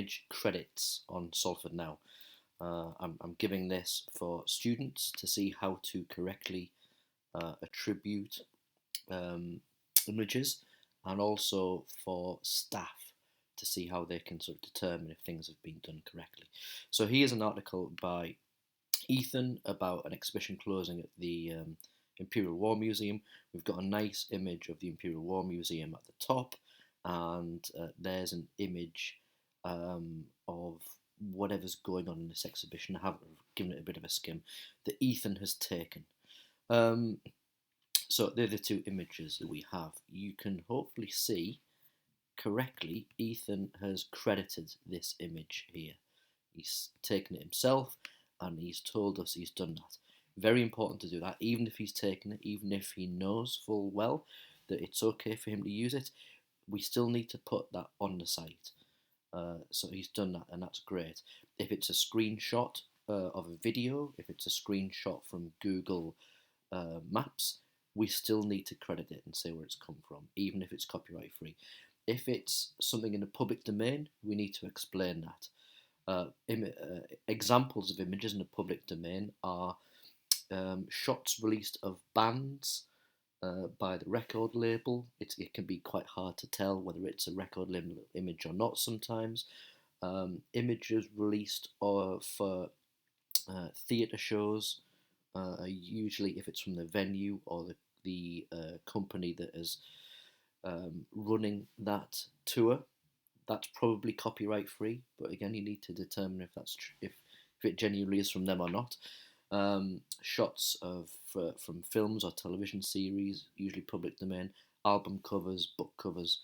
image credits on Salford Now. I'm giving this for students to see how to correctly attribute images, and also for staff to see how they can sort of determine if things have been done correctly. So here's an article by Ethan about an exhibition closing at the Imperial War Museum. We've got a nice image of the Imperial War Museum at the top, and there's an image of whatever's going on in this exhibition. I have given it a bit of a skim that Ethan has taken. So they're the two images that we have. You can hopefully see correctly Ethan has credited this image here. He's taken it himself and he's told us he's done that. Very important to do that, even if he's taken it, even if he knows full well that it's okay for him to use it, we still need to put that on the site. So he's done that, and that's great. If it's a screenshot of a video, if it's a screenshot from Google Maps, we still need to credit it and say where it's come from, even if it's copyright free. If it's something in the public domain, we need to explain that. Examples of images in the public domain are shots released of bands by the record label. It can be quite hard to tell whether it's a record label image or not sometimes. Images released for theatre shows, usually if it's from the venue or the company that is running that tour, that's probably copyright free. But again, you need to determine if that's if it genuinely is from them or not. Shots from films or television series, usually public domain. Album covers, book covers,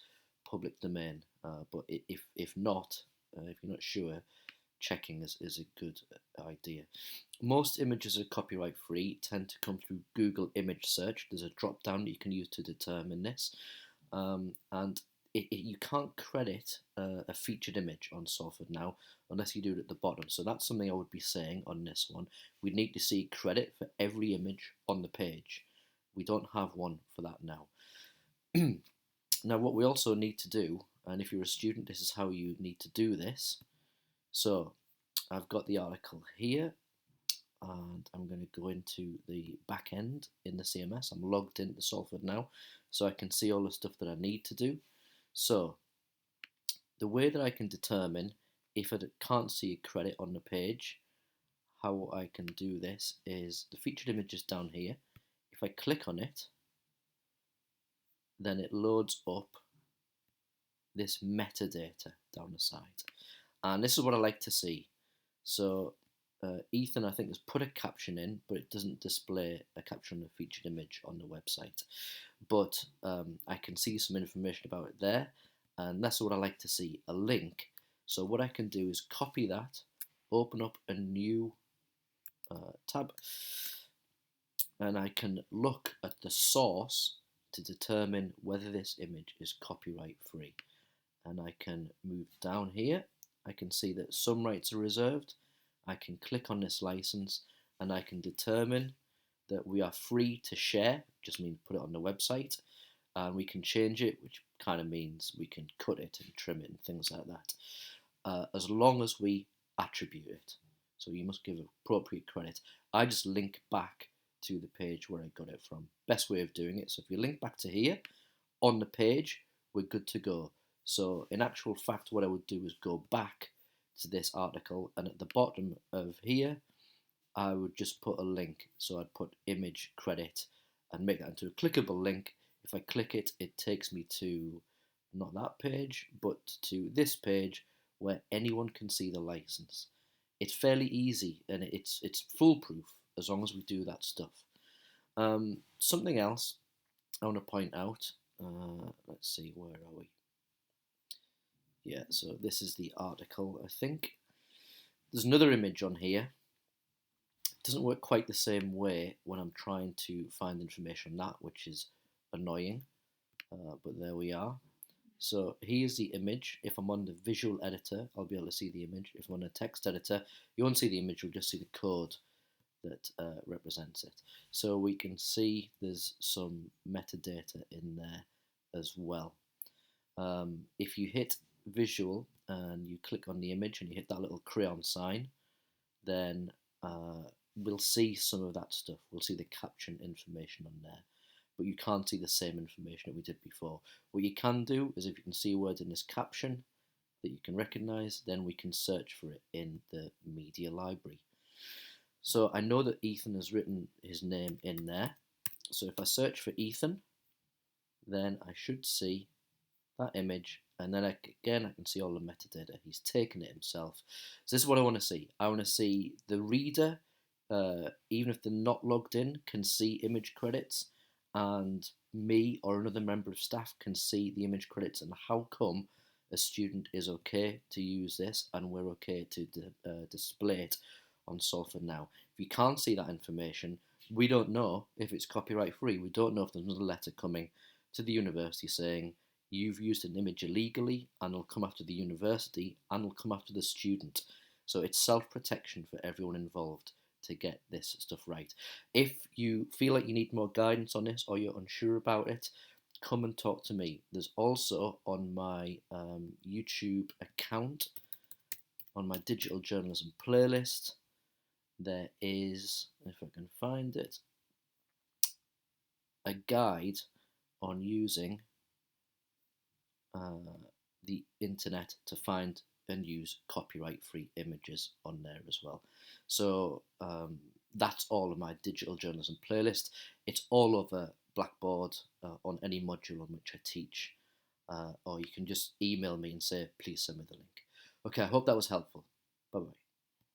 public domain. But if not, if you're not sure, checking is a good idea. Most images are copyright free, tend to come through Google image search. There's a drop down that you can use to determine this. And you can't credit a featured image on Salford Now unless you do it at the bottom. So that's something I would be saying on this one. We need to see credit for every image on the page. We don't have one for that now. Now, what we also need to do, and if you're a student, this is how you need to do this. So I've got the article here, and I'm going to go into the back end in the CMS. I'm logged into Salford Now, so I can see all the stuff that I need to do. So the way that I can determine if I can't see a credit on the page, how I can do this is the featured image is down here. If I click on it, then it loads up this metadata down the side. And this is what I like to see. So Ethan, I think, has put a caption in, but it doesn't display a caption on the featured image on the website. But I can see some information about it there, and that's what I like to see, a link. So what I can do is copy that, open up a new tab, and I can look at the source to determine whether this image is copyright free. And I can move down here. I can see that some rights are reserved. I can click on this license and I can determine that we are free to share, just means put it on the website, and we can change it, which kind of means we can cut it and trim it and things like that, as long as we attribute it. So you must give appropriate credit. I just link back to the page where I got it from. Best way of doing it. So if you link back to here, on the page, we're good to go. So in actual fact, what I would do is go back to this article, and at the bottom of here, I would just put a link. So I'd put image credit and make that into a clickable link. If I click it, it takes me to not that page, but to this page where anyone can see the license. It's fairly easy and it's foolproof as long as we do that stuff. Something else I want to point out. Let's see, where are we? Yeah, so this is the article, I think. There's another image on here. It doesn't work quite the same way when I'm trying to find information on that, which is annoying. But there we are. So here's the image. If I'm on the visual editor, I'll be able to see the image. If I'm on a text editor, you won't see the image, you'll just see the code that represents it. So we can see there's some metadata in there as well. If you hit visual and you click on the image and you hit that little crayon sign, then we'll see some of that stuff. We'll see the caption information on there, but you can't see the same information that we did before. What you can do is, if you can see a word in this caption that you can recognise, then we can search for it in the media library. So I know that Ethan has written his name in there. So if I search for Ethan, then I should see that image, and then again I can see all the metadata. He's taken it himself. So this is what I want to see. I want to see the reader, even if they're not logged in, can see image credits, and me or another member of staff can see the image credits. And how come a student is okay to use this and we're okay to display it on Salford Now? If you can't see that information, we don't know if it's copyright free. We don't know if there's another letter coming to the university saying you've used an image illegally, and it'll come after the university and it'll come after the student. So it's self-protection for everyone involved to get this stuff right. If you feel like you need more guidance on this or you're unsure about it, come and talk to me. There's also on my YouTube account, on my digital journalism playlist, there is, if I can find it, a guide on using the internet to find and use copyright-free images on there as well. So that's all of my digital journalism playlist. It's all over Blackboard on any module on which I teach, or you can just email me and say, please send me the link. Okay, I hope that was helpful. Bye-bye.